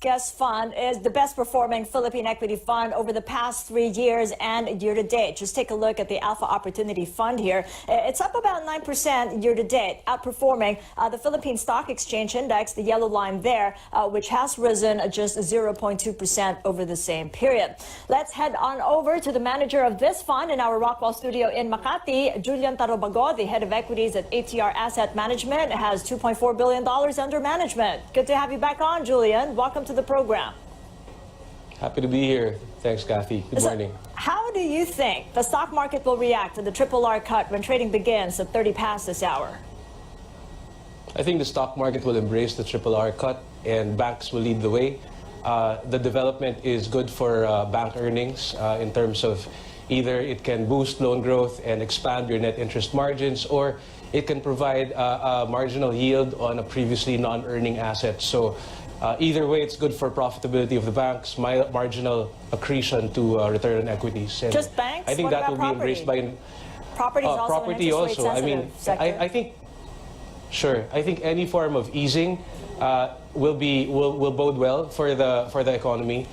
guest fund is the best performing Philippine equity fund over the past 3 years and year to date. Just take a look at the Alpha Opportunity Fund here. It's up about 9% year to date, outperforming the Philippine Stock Exchange Index, the yellow line there, which has risen just 0.2% over the same period. Let's head on over to the manager of this fund in our Rockwell studio in Makati, Julian Tarrobago, the head of equities at ATR Asset Management, has $2.4 billion under management. Good to have you back on, Julian. Welcome to the program. Happy to be here. Thanks, Kathy. Good morning. How do you think the stock market will react to the RRR cut when trading begins at 30 past this hour? I think the stock market will embrace the RRR cut and banks will lead the way. The development is good for bank earnings in terms of either it can boost loan growth and expand your net interest margins, or it can provide a marginal yield on a previously non-earning asset. So either way, it's good for profitability of the banks, marginal accretion to return on equities. And just banks? I think what that will property? be embraced by property also property also. I mean, I think sure. I think any form of easing will bode well for the economy,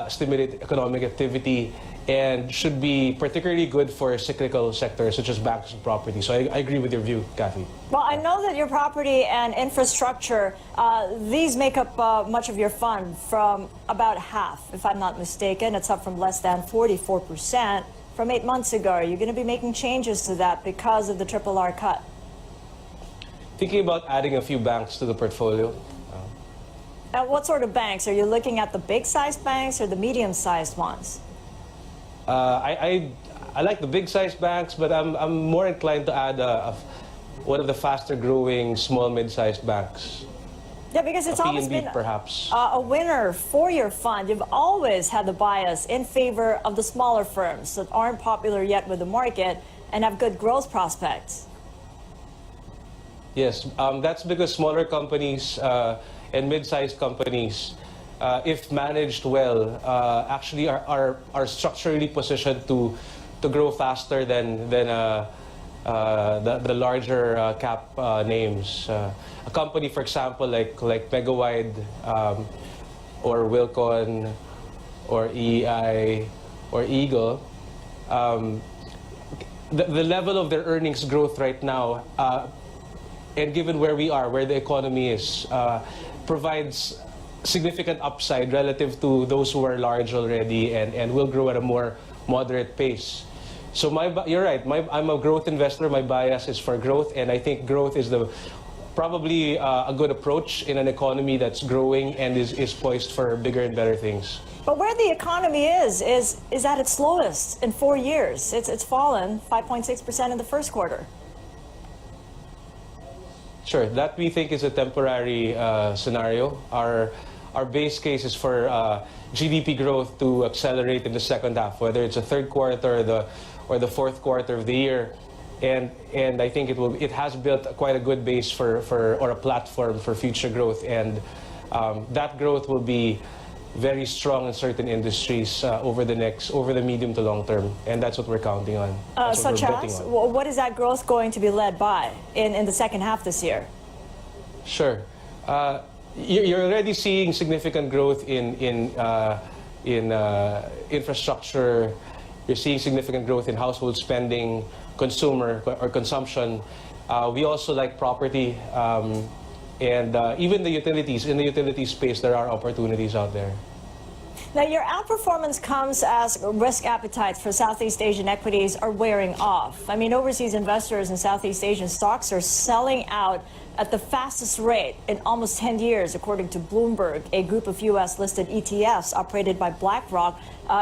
stimulate economic activity, and should be particularly good for cyclical sectors such as banks and property. So I agree with your view, Kathy. Well, I know that your property and infrastructure, these make up much of your fund, from about half, if I'm not mistaken. It's up from less than 44% from 8 months ago. Are you going to be making changes to that because of the RRR cut? Thinking about adding a few banks to the portfolio. What sort of banks? Are you looking at the big-sized banks or the medium-sized ones? I like the big-sized banks, but I'm more inclined to add one of the faster-growing small mid-sized banks. Yeah, because it's always been perhaps a winner for your fund. You've always had the bias in favor of the smaller firms that aren't popular yet with the market and have good growth prospects. Yes, that's because smaller companies and mid-sized companies, if managed well, actually are structurally positioned to grow faster than the larger cap names. A company, for example, like Megawide or Wilcon or EI or Eagle, the level of their earnings growth right now, and given where we are, where the economy is, provides significant upside relative to those who are large already and will grow at a more moderate pace. So you're right, I'm a growth investor. My bias is for growth, and I think growth is probably a good approach in an economy that's growing and is poised for bigger and better things. But where the economy is at its slowest in 4 years. It's fallen 5.6% in the first quarter. Sure, that we think is a temporary scenario. Our base case is for GDP growth to accelerate in the second half, whether it's the third quarter or the fourth quarter of the year, and I think it has built quite a good base or a platform for future growth, and that growth will be very strong in certain industries over the medium to long term, and that's what we're counting on. Such as? What is that growth going to be led by in the second half this year? Sure. You're already seeing significant growth in infrastructure. You're seeing significant growth in household spending, consumer or consumption. We also like property. And even the utilities. In the utility space, there are opportunities out there. Now, your outperformance comes as risk appetites for Southeast Asian equities are wearing off. I mean, overseas investors in Southeast Asian stocks are selling out at the fastest rate in almost 10 years, according to Bloomberg. A group of U.S.-listed ETFs operated by BlackRock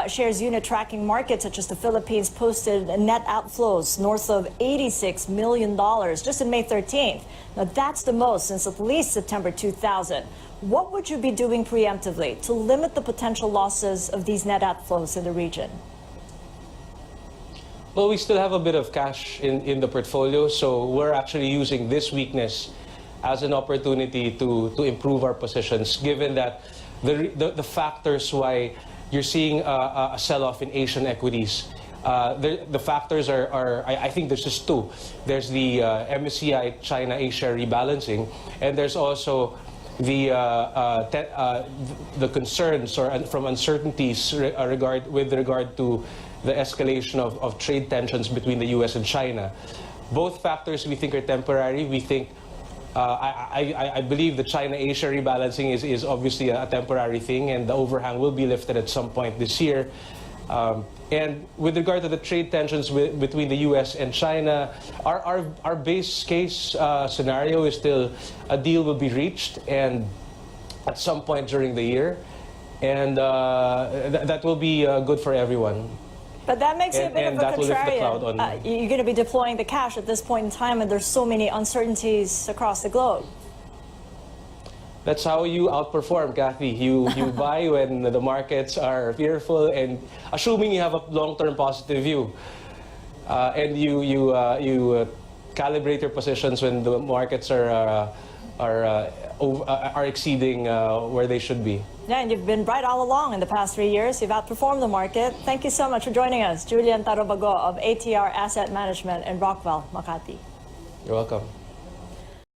shares unit tracking markets such as the Philippines posted net outflows north of $86 million just in May 13th. Now, that's the most since at least September 2000. What would you be doing preemptively to limit the potential losses of these net outflows in the region? Well, we still have a bit of cash in the portfolio, so we're actually using this weakness as an opportunity to improve our positions, given that the factors why you're seeing a sell-off in Asian equities. The factors are I think there's just two. There's the MSCI China-Asia rebalancing, and there's also the concerns or from uncertainties with regard to the escalation of trade tensions between the U.S. and China. Both factors we think are temporary. We think, I believe the China-Asia rebalancing is obviously a temporary thing, and the overhang will be lifted at some point this year. And with regard to the trade tensions between the U.S. and China, our base case scenario is still a deal will be reached, and at some point during the year, and that will be good for everyone. But that makes you a bit of a contrarian. You're going to be deploying the cash at this point in time, and there's so many uncertainties across the globe. That's how you outperform, Kathy. You buy when the markets are fearful, and assuming you have a long-term positive view, and you calibrate your positions when the markets are exceeding where they should be. Yeah, and you've been right all along in the past 3 years. You've outperformed the market. Thank you so much for joining us, Julian Tarrobago of ATR Asset Management in Rockwell, Makati. You're welcome.